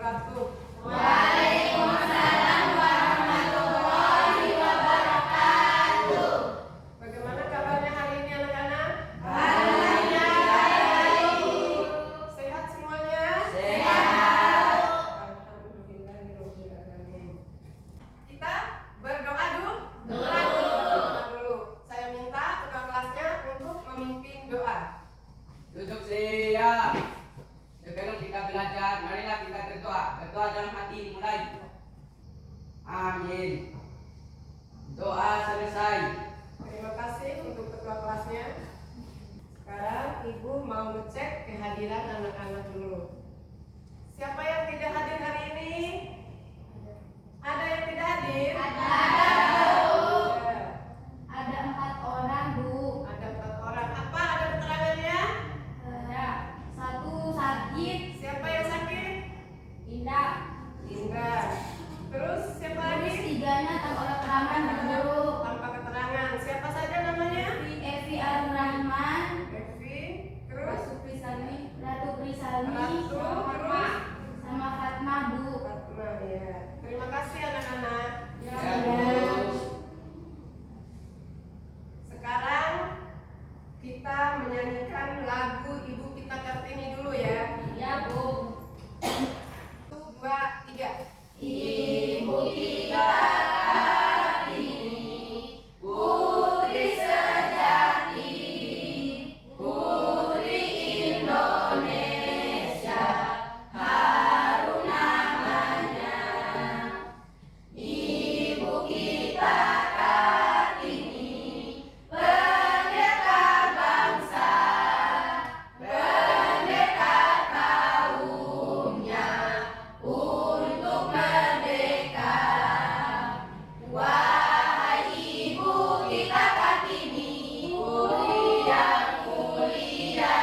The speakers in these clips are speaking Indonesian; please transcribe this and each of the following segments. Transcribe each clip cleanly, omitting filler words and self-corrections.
wabarakatuh. Waalaikumsalam warahmatullahi wabarakatuh. Bagaimana kabarnya hari ini anak-anak? Alhamdulillah baik. Sehat semuanya? Sehat. Alhamdulillahirobbilalamin. Kita berdoa dulu. Doa dulu. Saya minta tukang kelasnya untuk memimpin doa. Duduk siap. Sebelum kita belajar, marilah kita berdoa. Berdoa dalam hati dimulai. Amin. Doa selesai. Terima kasih untuk ketua kelasnya. Sekarang Ibu mau ngecek kehadiran anak-anak dulu. Siapa yang tidak hadir hari ini? Ada yang tidak hadir? Ada. Ada. Ada 4 orang, Bu. Ada 4 orang. Apa ada keterangannya? Satu sakit, Siapa yang sakit? Indah. Indra. Terus siapa lagi? Terus 3-nya tanpa keterangan, Bu. Tanpa keterangan. Siapa saja namanya? Evi Ar-Rahman, Evi. Terus Ratu Prisani, Ratu, terus sama Fatma, Bu. Fatma, ya. Terima kasih anak-anak. Ya, Bu. Sekarang kita menyanyikan lagu Ibu Kita Kartini dulu ya. Ya, Bu. 1, 2, 3. Ibu kita Kartini, putri sejati, putri Indonesia, harum namanya. Ibu kita Kartini, pendekar bangsa, pendekar kaumnya untuk merdeka. Wahai Ibu kita Kartini, putri yang mulia,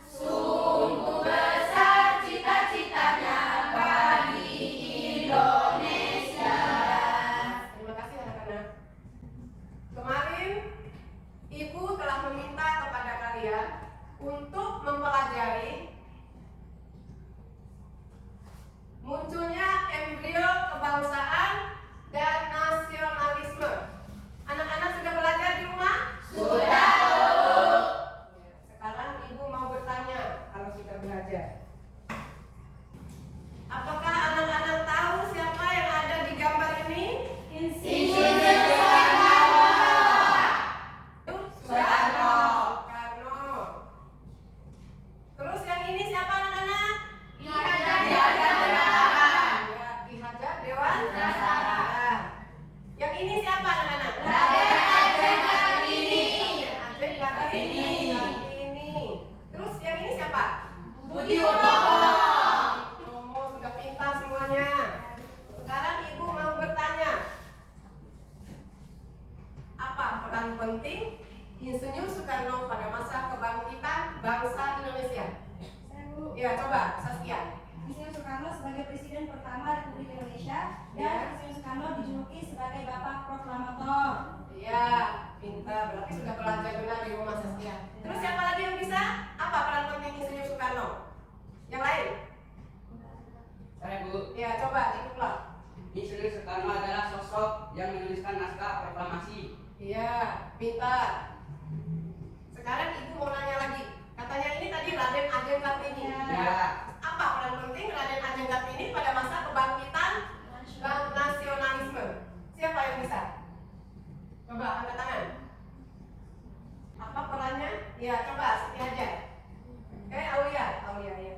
sungguh besar cita-citanya bagi Indonesia. Terima kasih anak-anak. Kemarin Ibu telah meminta kepada kalian untuk mempelajari munculnya embrio kebangsaan dan nasionalisme. Anak-anak sudah belajar di rumah? Sudah, Bu. Sekarang Ibu mau bertanya kalau sudah belajar. Apakah anak-anak tahu siapa yang ada di gambar ini? Insinyur Soekarno. Soekarno. Terus yang ini siapa anak-anak? Ki Hajar Dewantara. Ki Hajar Dewantara. Yang ini siapa anak-anak? Raden Ajeng Kartini. Ajeng Kartini. Terus yang ini siapa? Budi Utomo. Utomo, sudah pintar semuanya. Sekarang Ibu mau bertanya. Apa peran penting Insinyur Soekarno pada masa kebangkitan bangsa Indonesia? Ya, coba Saskia. Insinyur Soekarno sebagai Presiden pertama Republik Indonesia Ya. dan Insinyur Soekarno dijuluki sebagai Bapak Proklamator. Iya, pintar. Berarti sudah belajar benar di rumah Saskia. Terus siapa lagi yang bisa? Apa peran penting Insinyur Soekarno? Yang lain? Saya, Bu. Ya, coba diulang. Insinyur Soekarno adalah sosok yang menuliskan naskah proklamasi. Iya, pintar. Sekarang Ibu mau nanya lagi. Katanya ini tadi Raden Ajeng Kartini. Ya. Apa peran penting Raden Ajeng Kartini pada masa kebangkitan dan nasionalisme? Siapa yang bisa? Coba angkat tangan. Apa perannya? Ya, coba Siti Hajar. Aulia ya.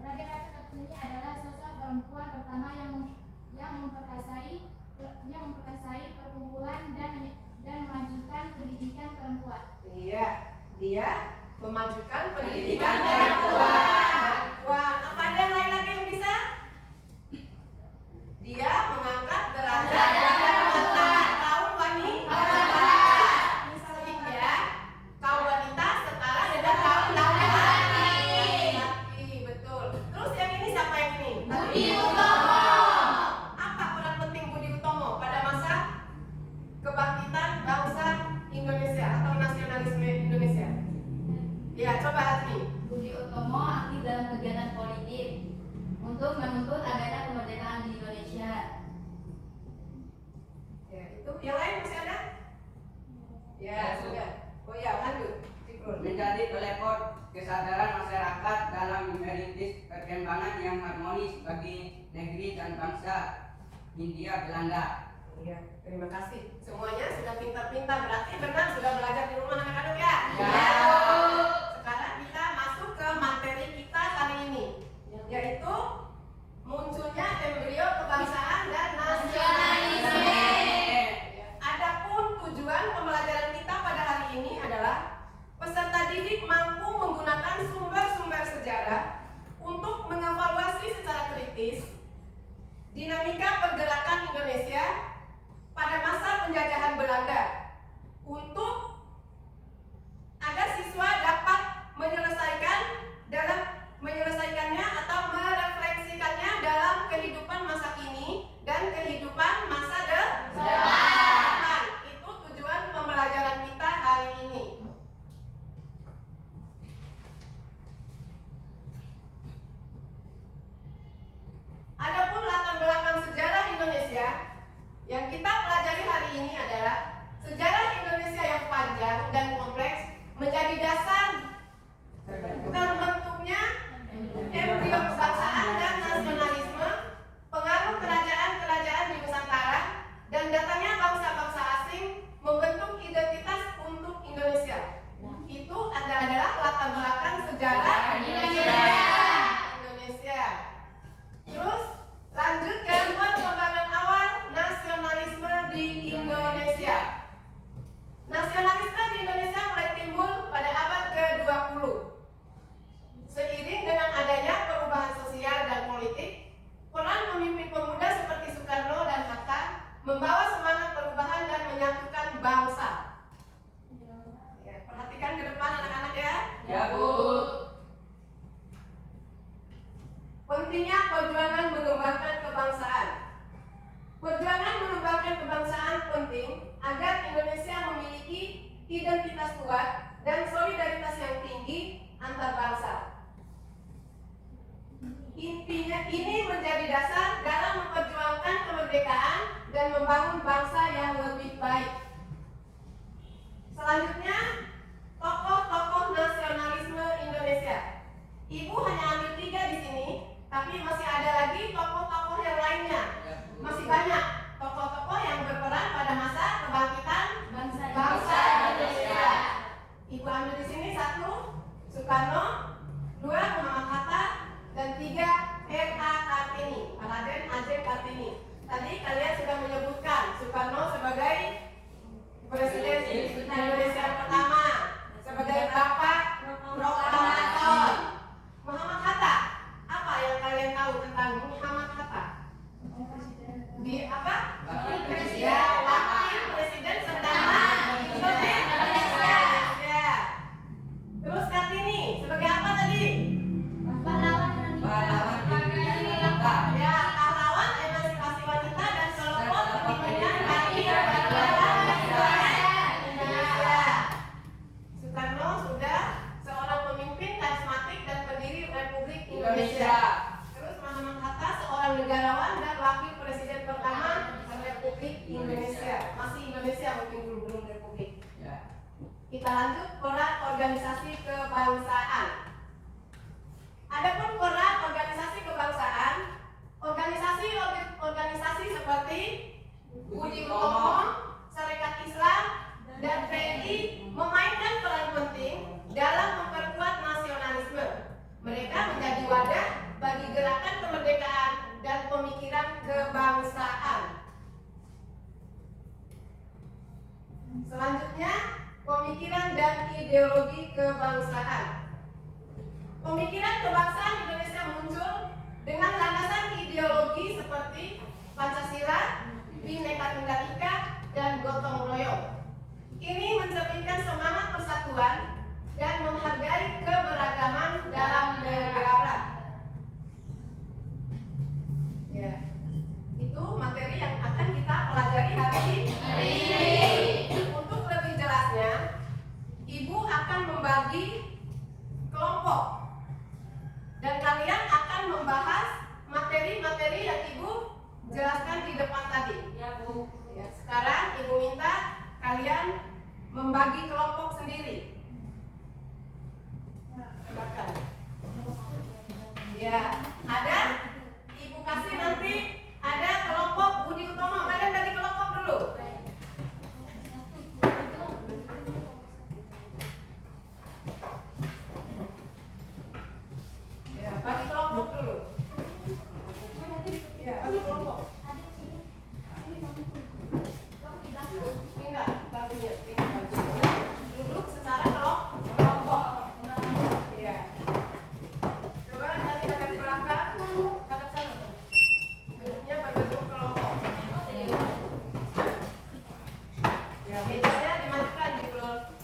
Raden Ajeng Kartini adalah sosok perempuan pertama yang memperkasai perkumpulan dan memajukan pendidikan perempuan. Iya, dia memajukan pendidikan perempuan. Apa ada yang lain lagi yang bisa? Dia mengangkat derajat perempuan kaum wanita. Sehingga kaum wanita setara dengan kaum laki-laki. Betul. Terus yang ini siapa yang ini? Budi Utomo. Apa peran penting Budi Utomo pada masa kebangkitan bangsa Indonesia atau nasionalisme Indonesia? Ya, coba Azmi. Budi Utomo aktif dalam kegiatan politik, untuk menuntut adanya kemerdekaan di Indonesia. Ya, itu yang lain masih ada? Ya, sudah. Oh ya, lanjut. Cikrul. Menjadi pelopor kesadaran masyarakat dalam merintis perkembangan yang harmonis bagi negeri dan bangsa Hindia Belanda. Iya, terima kasih. Semuanya sudah pintar-pintar, berarti benar sudah belajar di rumah anak-anak ya? Ya. Sekarang kita masuk ke materi kita hari ini, yaitu munculnya embrio kebangsaan dan nasionalisme. Adapun tujuan pembelajaran kita pada hari ini adalah peserta didik mampu menggunakan sumber-sumber sejarah untuk mengevaluasi secara kritis dinamika pergerakan Indonesia pada masa penjajahan Belanda untuk agar siswa dapat menyelesaikannya atau merefleksikannya dalam kehidupan masa kini dan kehidupan masa depan. Itu tujuan pembelajaran kita hari ini. Adapun latar belakang sejarah Indonesia yang kita pelajari hari ini adalah sejarah Indonesia yang panjang dan kompleks menjadi dasar terbentuknya embrio kebangsaan dan nasionalisme, pengaruh kerajaan-kerajaan di Nusantara, dan datangnya bangsa-bangsa asing membentuk identitas untuk Indonesia. Itu adalah latar belakang sejarah Indonesia. Terus lanjut ke perkembangan awal nasionalisme di Indonesia. Nasionalisme di Indonesia mulai timbul pada abad ke-20. Seiring dengan adanya perubahan sosial dan politik, peran pemimpin pemuda seperti Soekarno dan Hatta membawa semangat perubahan dan menyatukan bangsa. Ya, perhatikan ke depan anak-anak ya. Ya, Bu. Pentingnya perjuangan mengembangkan kebangsaan. Perjuangan mengembangkan kebangsaan penting agar Indonesia memiliki identitas kuat dan solidaritas yang tinggi antar bangsa. Intinya ini menjadi dasar dalam memperjuangkan kemerdekaan dan membangun bangsa yang lebih baik. Selanjutnya, tokoh-tokoh nasionalisme Indonesia. Ibu hanya ambil 3 di sini, tapi masih ada lagi tokoh-tokoh yang lainnya. Masih banyak tokoh-tokoh yang berperan pada masa kebangkitan bangsa Indonesia. Ibu ambil di sini 1, Soekarno, 2, Muhammad Hatta, dan 3, R.A. Kartini, Raden Ajeng Kartini. Tadi kalian sudah menyebutkan Soekarno sebagai Presiden Indonesia pertama, sebagai Bapak Proklamator. Muhammad Hatta, apa yang kalian tahu tentang Muhammad Hatta? Di apa? Wakil Presiden pertama Indonesia. Terus Kartini sebagai apa tadi? Ya, pahlawan emansipasi wanita dan kelompok kepentingan kaki Indonesia. Soekarno sudah seorang pemimpin karismatik dan pendiri Republik Indonesia. Terus Muhammad Hatta seorang negarawan dan wakil presiden pertama Republik Indonesia. Masih Indonesia, mungkin belum Republik. Kita lanjut peran organisasi kebangsaan. Adapun peran organisasi kebangsaan, organisasi seperti Budi Utomo, Serikat Islam, dan PNI memainkan peran penting dalam memperkuat nasionalisme. Mereka menjadi wadah bagi gerakan kemerdekaan dan pemikiran kebangsaan. Selanjutnya, pemikiran dan ideologi kebangsaan. Pemikiran kebangsaan Indonesia muncul dengan landasan ideologi seperti Pancasila, Bhinneka Tunggal Ika, dan Gotong Royong. Ini mencerminkan semangat persatuan dan menghargai keberagaman dalam negara. Ya, itu materi yang akan kita pelajari hari ini. Untuk lebih jelasnya, Ibu akan membagi kelompok dan kalian akan membahas materi-materi yang Ibu jelaskan di depan tadi. Ya, Bu. Ya, sekarang Ibu minta kalian membagi kelompok sendiri. Silakan. Ya, ada Ibu kasih nanti ada kelompok Budi Utomo. Kalian bagi kelompok dulu. Ya, bagi kelompok dulu. Ya, bagi kelompok. Enggak, baginya. Duduk secara kelompok. Ya. Coba nanti hadap ke belakang, hadap sana. Duduknya berbentuk kelompok. Ya, mejanya dimatikan di belakang.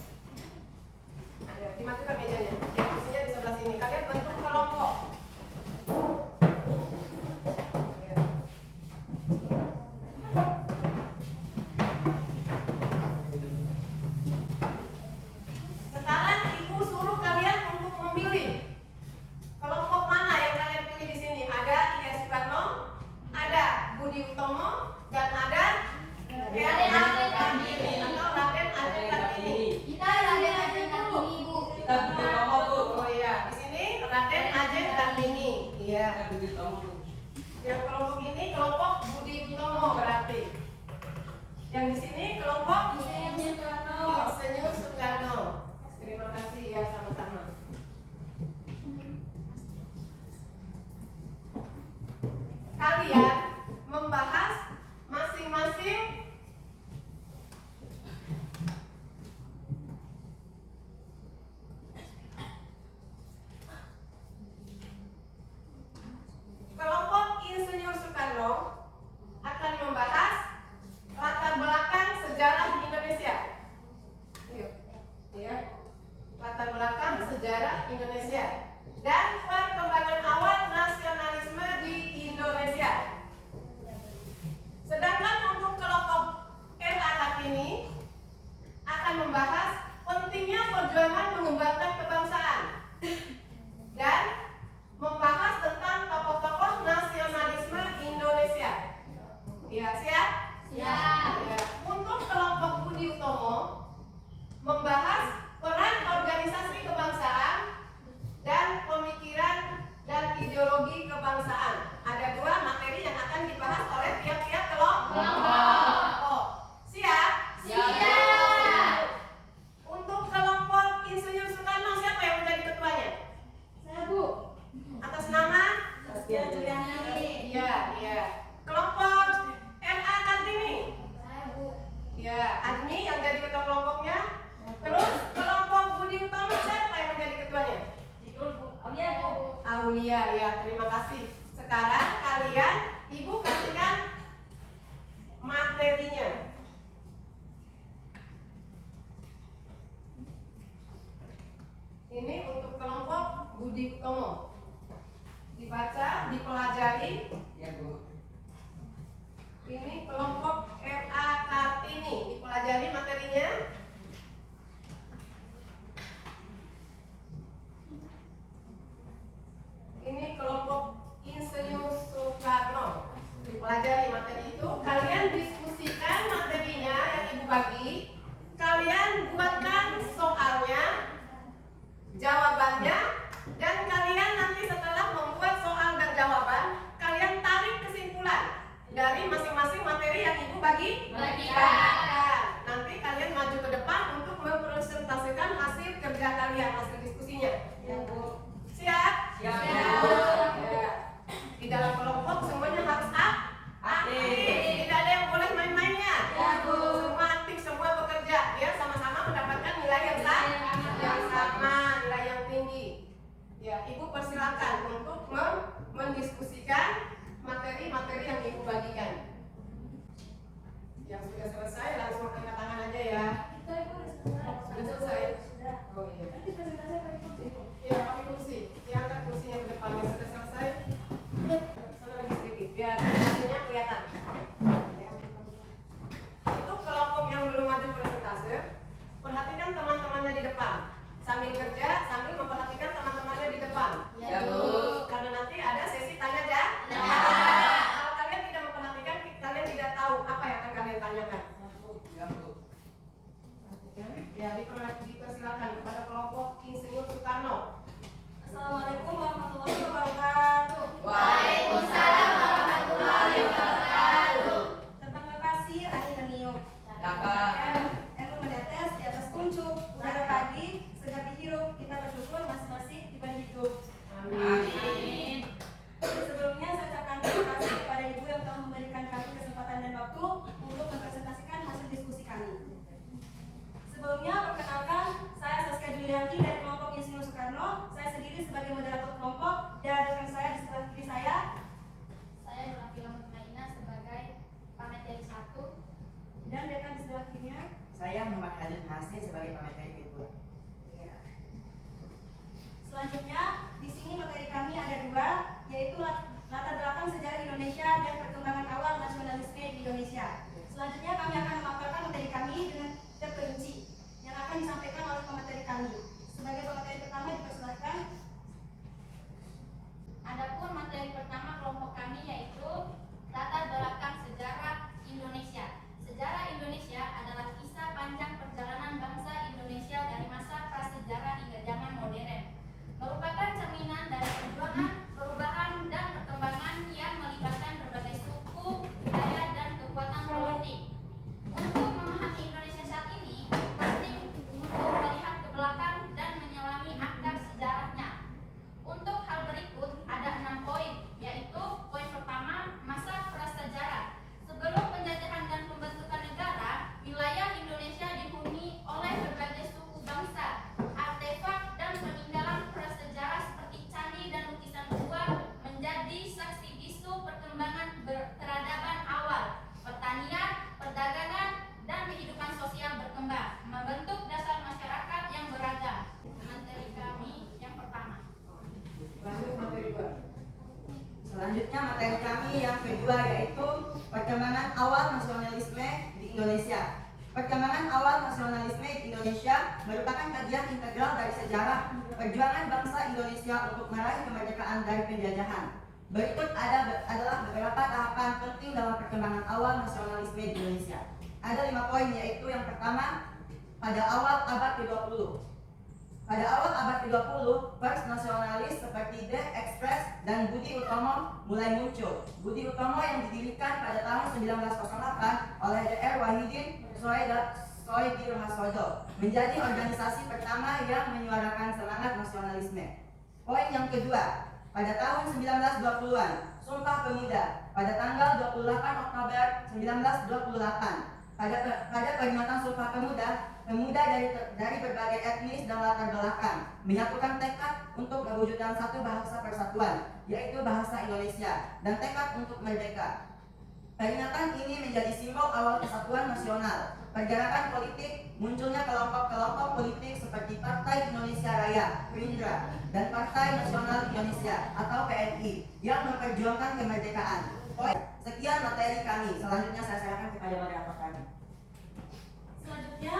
Ya, dimatikan mejanya. Ya, kursinya di sebelah sini. Kalian bentuk kelompok. Ya. Sekarang Ibu suruh kalian untuk memilih kelompok mana yang kalian pilih di sini. Ada Ilya Soekarno, ada Budi Utomo, dan ada Raden Ajeng Kartini atau Raden Ajeng Kartini. Kita Raden Ajeng Kartini, Bu. Kita Budi Utomo, Bu. Oh iya, di sini Raden Ajeng Kartini. Iya. Kita Budi Utomo, Bu. Yang kelompok ini kelompok Budi Utomo berarti. Yang di sini kelompok Insinyur Soekarno. Terima kasih ya, sama-sama. Kalian membahas masing-masing kelompok Insinyur Soekarno akan membahas latar belakang sejarah Indonesia. Yuk. Ya. Latar belakang sejarah Indonesia dan perkembangan awal nasionalisme di Indonesia. Sedangkan untuk kelompok RA Kartini akan membahas pentingnya perjuangan mengembangkan kebangsaan dan membahas tentang tokoh-tokoh nasionalisme Indonesia. Ya, siap? Siap. Ya. Untuk kelompok Budi Utomo membahas peran organisasi kebangsaan dan pemikiran dan ideologi kebangsaan. Ada dua materi yang akan dibahas oleh tiap-tiap kelompok. Siap? Siap. Untuk kelompok Insinyur Soekarno, siapa yang menjadi ketuanya? Saya, Bu. Atas nama? Saskia Juliani. Iya, iya. Kelompok RA Kartini? Saya, Bu. Ya, Agni yang jadi ketua kelompoknya. Terus kelompok Budi Utomo, siapa yang menjadi ketuanya? Aulia, ya, terima kasih. Sekarang kalian, Ibu kasihkan materinya. Ini untuk kelompok Budi Utomo. Dibaca, dipelajari. Ya, Bu. Ini kelompok RA Kartini. Dipelajari materinya. Ini kelompok Insinyur Soekarno. Dipelajari materi itu. Kalian diskusikan materinya yang Ibu bagi. Kalian buatkan soalnya, jawabannya, dan kalian nanti setelah membuat soal dan jawaban, kalian tarik kesimpulan dari masing-masing materi yang Ibu bagikan. Nanti kalian maju ke depan untuk mempresentasikan hasil kerja kalian, hasil diskusinya. Ya, Bu. Siap? Siap. Ya. Di dalam kelompok semuanya harus aktif. Tidak ada yang boleh main-mainnya. Ya, Bu. Semua aktif, semua bekerja. Ya, sama-sama mendapatkan nilai yang sama, nilai yang tinggi. Ya, Ibu persilakan untuk mendiskusikan materi-materi yang Ibu bagikan. Yang sudah selesai langsung angkat tangan aja ya. Sudah selesai. Oh iya. Nanti presentasi pakai kursi, Bu. Ya, pakai kursi. Diangkat kursinya ke depan. Yang sudah selesai. Sana lagi sedikit biar hasilnya kelihatan. Ya. Untuk kelompok yang belum maju presentase, perhatikan teman-temannya di depan. Sambil kerja, sambil memperhatikan teman-temannya di depan. Ya, Bu. Karena nanti ada sesi tanya jawab. Selanjutnya materi kami yang kedua yaitu perkembangan awal nasionalisme di Indonesia. Perkembangan awal nasionalisme di Indonesia merupakan kajian integral dari sejarah perjuangan bangsa Indonesia untuk meraih kemerdekaan dari penjajahan. Berikut adalah beberapa tahapan penting dalam perkembangan awal nasionalisme di Indonesia. Ada 5 poin, yaitu yang pertama, pada awal abad ke-20. Pada awal abad ke-20, pers nasionalis seperti The Express dan Budi Utomo mulai muncul. Budi Utomo yang didirikan pada tahun 1908 oleh Dr. Wahidin Soedirhasodo menjadi organisasi pertama yang menyuarakan semangat nasionalisme. Poin yang kedua, pada tahun 1920-an, Sumpah Pemuda pada tanggal 28 Oktober 1928. Pada peringatan Sumpah Pemuda, pemuda dari berbagai etnis dan latar belakang menyatukan tekad untuk mewujudkan satu bahasa persatuan, yaitu bahasa Indonesia, dan tekad untuk merdeka. Peringatan ini menjadi simbol awal kesatuan nasional, pergerakan politik, munculnya kelompok-kelompok politik seperti Partai Indonesia Raya, Gerindra, dan Partai Nasional Indonesia atau PNI yang memperjuangkan kemerdekaan. Sekian materi kami. Selanjutnya saya serahkan kepada moderator kami. Selanjutnya,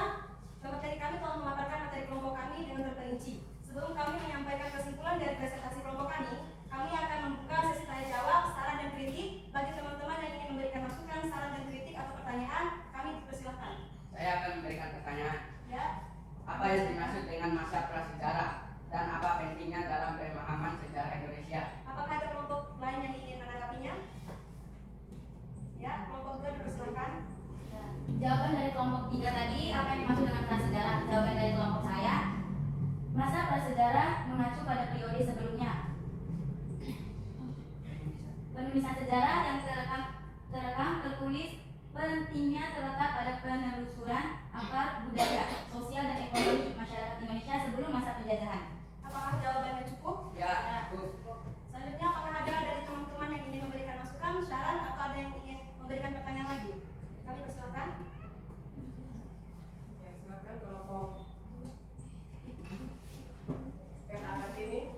materi kami telah memaparkan materi kelompok kami dengan terperinci. Sebelum kami menyampaikan kesimpulan dari presentasi kelompok kami akan membuka sesi tanya jawab, saran dan kritik bagi teman-teman yang ingin memberikan masukan, saran dan kritik atau pertanyaan. Kami dipersilahkan. Saya akan memberikan pertanyaan. Ya. Apa yang dimaksud dengan masa prasejarah dan apa pentingnya dalam pemahaman sejarah Indonesia? Apakah ada kelompok lain yang ingin menanggapinya? Ya, kelompok 2 dipersilahkan. Jawaban dari kelompok 3 tadi, apa yang dimaksud dengan prasejarah? Jawaban dari kelompok saya, masa prasejarah mengacu pada periode sebelumnya. Penulisan sejarah yang terekam tertulis pentingnya terletak pada penelusuran akar budaya, sosial dan ekonomi masyarakat Indonesia sebelum masa penjajahan. Apakah jawabannya cukup? Ya, cukup. Selanjutnya, apakah ada dari teman-teman yang ingin memberikan masukan, saran, atau ada yang ingin memberikan pertanyaan lagi? Kami persilakan. Ya, silakan kelompok yang atas ini.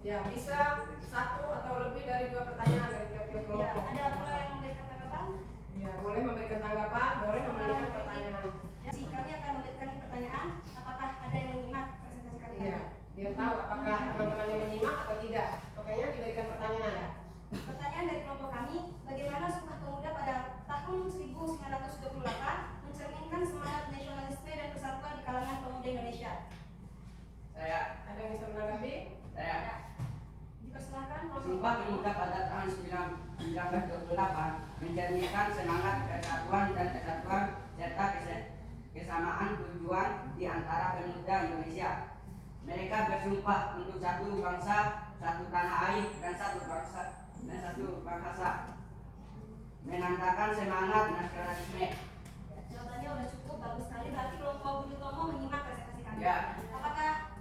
Ya, bisa 1 atau lebih dari 2 pertanyaan dari tiap-tiap Ya, kelompok. ada pula yang memberikan tanggapan? Ya, boleh memberikan tanggapan, boleh memberikan pertanyaan. Ya, kami akan memberikan pertanyaan. Apakah ada yang menyimak presentasi kami? Iya, biar tahu apakah teman-teman yang menyimak atau tidak. Pokoknya diberikan pertanyaan ya. Pertanyaan dari kelompok kami, bagaimana Sumpah Pemuda pada tahun 1928 mencerminkan semangat nasionalisme dan persatuan di kalangan pemuda Indonesia? Saya Ada yang bisa menanggapi? saya Dipersilahkan. kelompok Sumpah Pemuda pada tahun 1928 mencerminkan semangat persatuan dan kesatuan serta kesamaan tujuan di antara pemuda Indonesia. Mereka bersumpah untuk satu bangsa, satu tanah air, dan satu bahasa, menandakan semangat nasionalisme. Jawabannya sudah cukup, bagus sekali. Berarti kelompok Budi Tomo menyimak presentasi kami. Ya. Apakah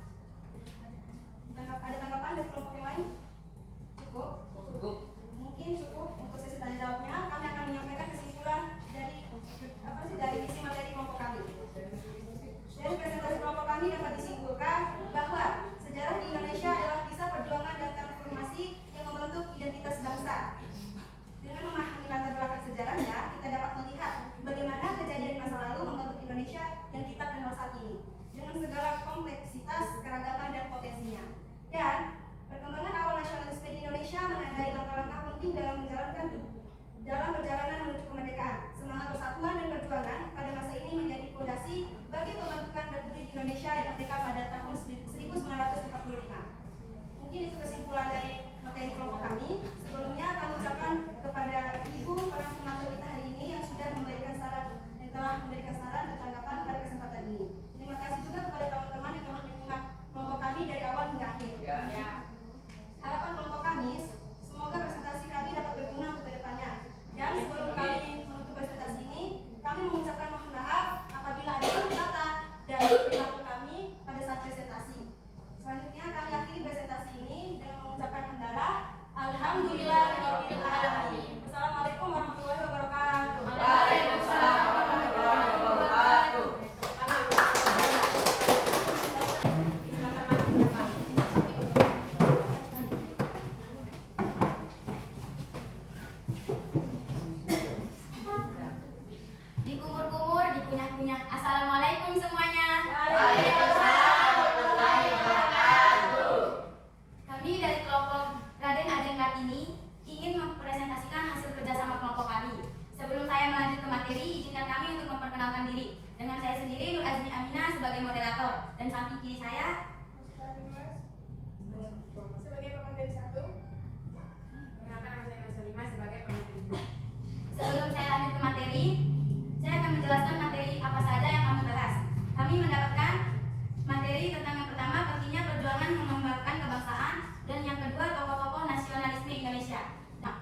ada tanggapan dari kelompok yang lain? Cukup? Cukup. Mungkin cukup untuk sesi tanya jawabnya. Kami akan menyampaikan kesimpulan dari isi materi kelompok kami. Dari presentasi kelompok kami dapat disimpulkan bahwa sejarah di Indonesia adalah kisah perjuangan dan transformasi yang membentuk identitas bangsa. Dengan memahami latar belakang sejarahnya, kita dapat melihat bagaimana kejadian masa lalu membentuk Indonesia yang kita kenal saat ini. Dengan segala ini ingin mempresentasikan hasil kerjasama kelompok kami. Sebelum saya melanjut ke materi, izinkan kami untuk memperkenalkan diri. Dengan saya sendiri, Nur Azmi Aminah sebagai moderator, dan samping kiri saya sebagai pemateri 1. Perkenalkan, nama saya Mas Lima sebagai pemateri 2. Sebelum saya lanjut ke materi, saya akan menjelaskan materi apa saja yang kami bahas. Kami mendapatkan materi tentang yang pertama, pentingnya perjuangan mengembangkan kebangsaan, dan yang kedua, tokoh-tokoh nasionalisme Indonesia. Nah,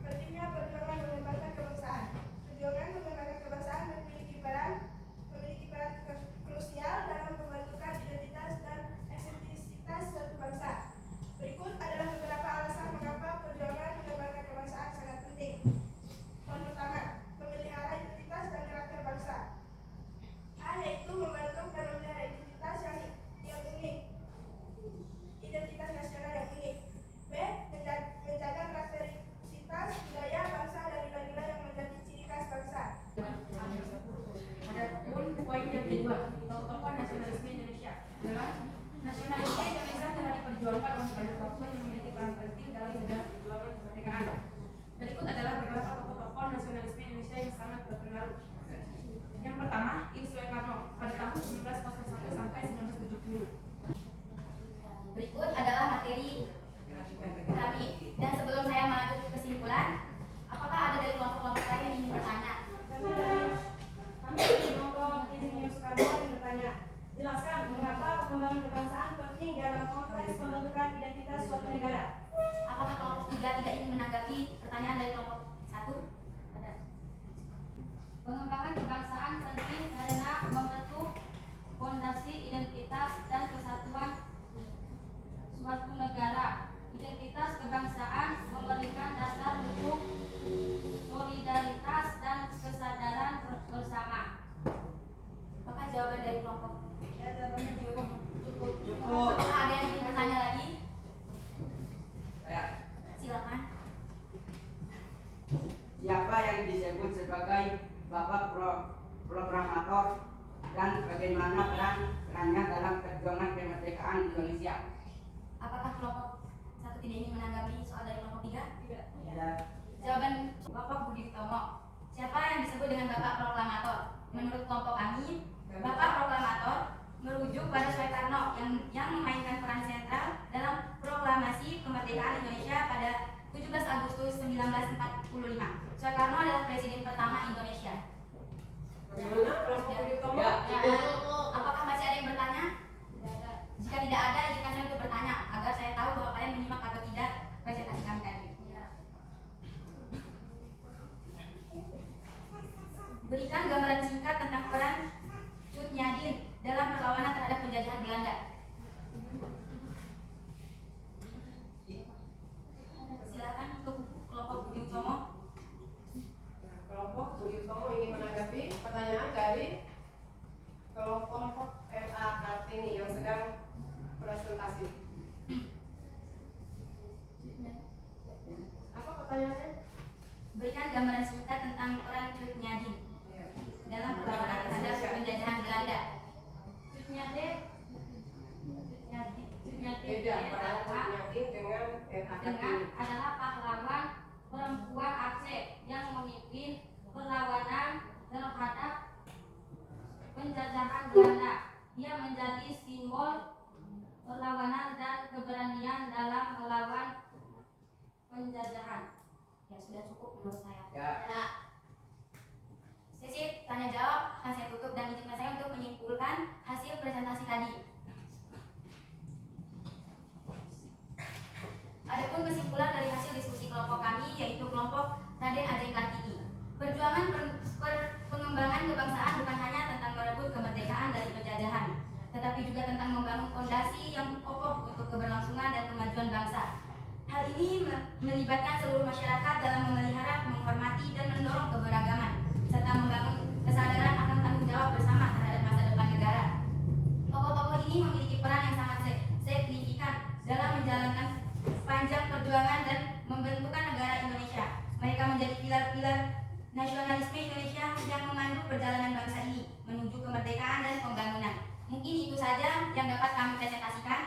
Pentingnya perjuangan mengembangkan kebangsaan. Perjuangan mengembangkan kebangsaan memiliki peran krusial dalam pembentukan identitas dan eksentrisitas suatu bangsa. Berikut adalah beberapa alasan mengapa perjuangan mengembangkan kebangsaan sangat penting. Yang pertama, memelihara identitas dan karakter bangsa. A, yaitu membentuk dan memelihara identitas yang unik, identitas nasional yang unik. B, menjaga karakteristitas budaya bangsa dan nilai-nilai yang menjadi ciri khas bangsa. Adapun poin yang kedua, tokoh nasionalisme Indonesia adalah nasionalisme Indonesia telah diperjuangkan oleh banyak tokoh yang memiliki peran penting dalam sejarah perjuangan kemerdekaan. Berikut adalah beberapa tokoh nasionalisme Indonesia yang sangat berpengaruh. Yang pertama, I. Soekarno pada tahun 1901 sampai 1970. berikut adalah materi kami. Dan sebelum saya melanjut ke kesimpulan, apakah ada dari kelompok-kelompok lain yang ingin bertanya? Kami dari kelompok Insinyur Soekarno ingin bertanya, jelaskan mengapa pengembangan kebangsaan penting dalam konteks pembentukan identitas suatu negara. Apakah kelompok 3 tidak ingin menanggapi pertanyaan dari kelompok 1? Ada. Pengembangan kebangsaan penting karena membentuk fondasi identitas dan kesatuan suatu negara. Identitas kebangsaan memberikan dasar untuk solidaritas dan kesadaran bersama. Apakah jawaban dari kelompok? Ya, jawabannya cukup. Apakah ada yang ingin bertanya lagi? Ya, Silakan. siapa yang disebut sebagai Bapak Proklamator dan bagaimana perannya dalam perjuangan kemerdekaan Indonesia? Apakah kelompok 1 tidak ingin menanggapi soal dari kelompok 3? Tidak. Ya. Jawaban Bapak Budi Utomo. Siapa yang disebut dengan Bapak Proklamator? Menurut kelompok kami, Bapak Proklamator merujuk pada Soekarno yang memainkan peran sentral dalam proklamasi kemerdekaan Indonesia pada 17 Agustus 1945. Soekarno adalah presiden pertama Indonesia. Bagaimana kelompok Budi Utomo? Ya. Apakah masih ada yang bertanya? Jika tidak ada, izinkan saya untuk bertanya agar saya tahu bahwa kalian menyimak atau tidak presentasi kami tadi. Berikan gambaran singkat tentang peran Cut Nyak dalam perlawanan terhadap penjajahan Belanda. Silakan untuk kelompok Budi Utomo. Kelompok Budi Utomo ingin menanggapi pertanyaan dari kelompok RA Kartini yang sedang presentasi. Apa pertanyaannya? Berikan gambaran singkat tentang peran Cut Nyak dalam perlawanan terhadap penjajahan Belanda. Cut Nyak Beda peran Nyakin dengan RA Kartini. adalah pahlawan perempuan Aceh yang memimpin perlawanan terhadap penjajahan Belanda. Dia menjadi simbol perlawanan dan keberanian dalam melawan penjajahan. Ya sudah cukup menurut saya. Ya. Nah, sesi tanya jawab akan saya tutup dan izinkan saya untuk menyimpulkan hasil presentasi tadi. Adapun kesimpulan dari hasil diskusi kelompok kami yaitu kelompok Raden Ajeng Kartini. Perjuangan pengembangan kebangsaan bukan hanya tentang merebut kemerdekaan dari penjajahan, tetapi juga tentang membangun fondasi yang kokoh untuk keberlangsungan dan kemajuan bangsa. Hal ini melibatkan seluruh masyarakat dalam memelihara, menghormati, dan mendorong keberagaman, serta membangun kesadaran akan tanggung jawab bersama terhadap masa depan negara. Tokoh-tokoh ini memiliki peran yang sangat signifikan dalam menjalankan panjang perjuangan dan membentukkan negara Indonesia. Mereka menjadi pilar-pilar nasionalisme Indonesia yang memandu perjalanan bangsa ini menuju kemerdekaan dan pembangunan. Mungkin itu saja yang dapat kami presentasikan.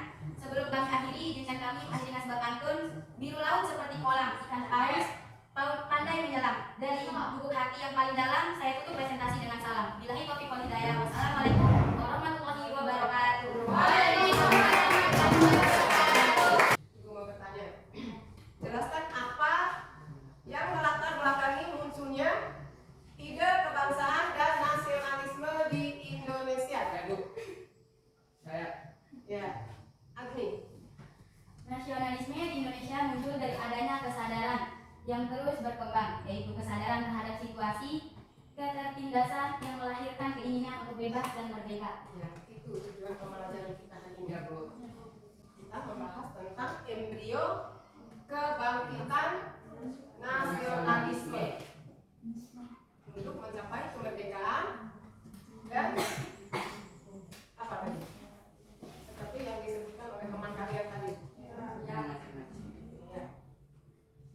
Agni. Nasionalisme di Indonesia muncul dari adanya kesadaran yang terus berkembang, yaitu kesadaran terhadap situasi ketertindasan yang melahirkan keinginan untuk bebas dan merdeka. Ya, itu tujuan pembelajaran kita hari ini, ya, Bu. Kita membahas tentang embrio kebangkitan nasionalisme untuk mencapai kemerdekaan dan apa tadi? Seperti yang disebutkan oleh teman kalian tadi. Yang macam-macam. Ya.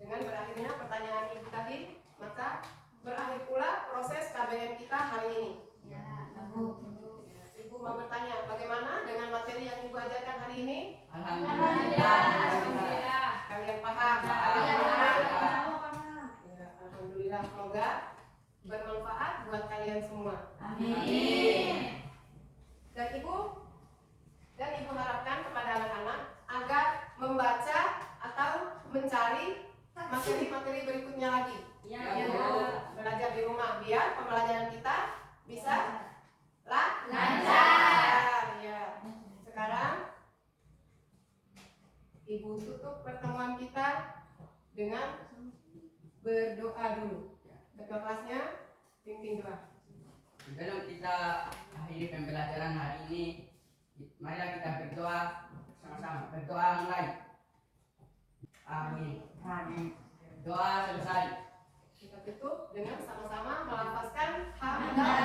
Dengan berakhirnya pertanyaan ibu tadi, maka berakhir pula proses KBM kita hari ini. Ya, Bu. Ibu mau bertanya, bagaimana dengan materi yang ibu ajarkan hari ini? Alhamdulillah. Kalian paham? Iya. Ya, alhamdulillah, semoga bermanfaat buat kalian semua. Amin. Dan ibu harapkan kepada anak-anak agar membaca atau mencari materi-materi berikutnya lagi. Ya. Belajar di rumah biar pembelajaran kita bisa lancar. Ya. Sekarang ibu tutup pertemuan kita dengan berdoa dulu. Ketua kelasnya pimpin doa. Sebelum kita akhiri pembelajaran hari ini, marilah kita berdoa sama-sama. Berdoa mulai. Amin. Doa selesai. Kita tutup dengan sama-sama melafazkan hamdalah.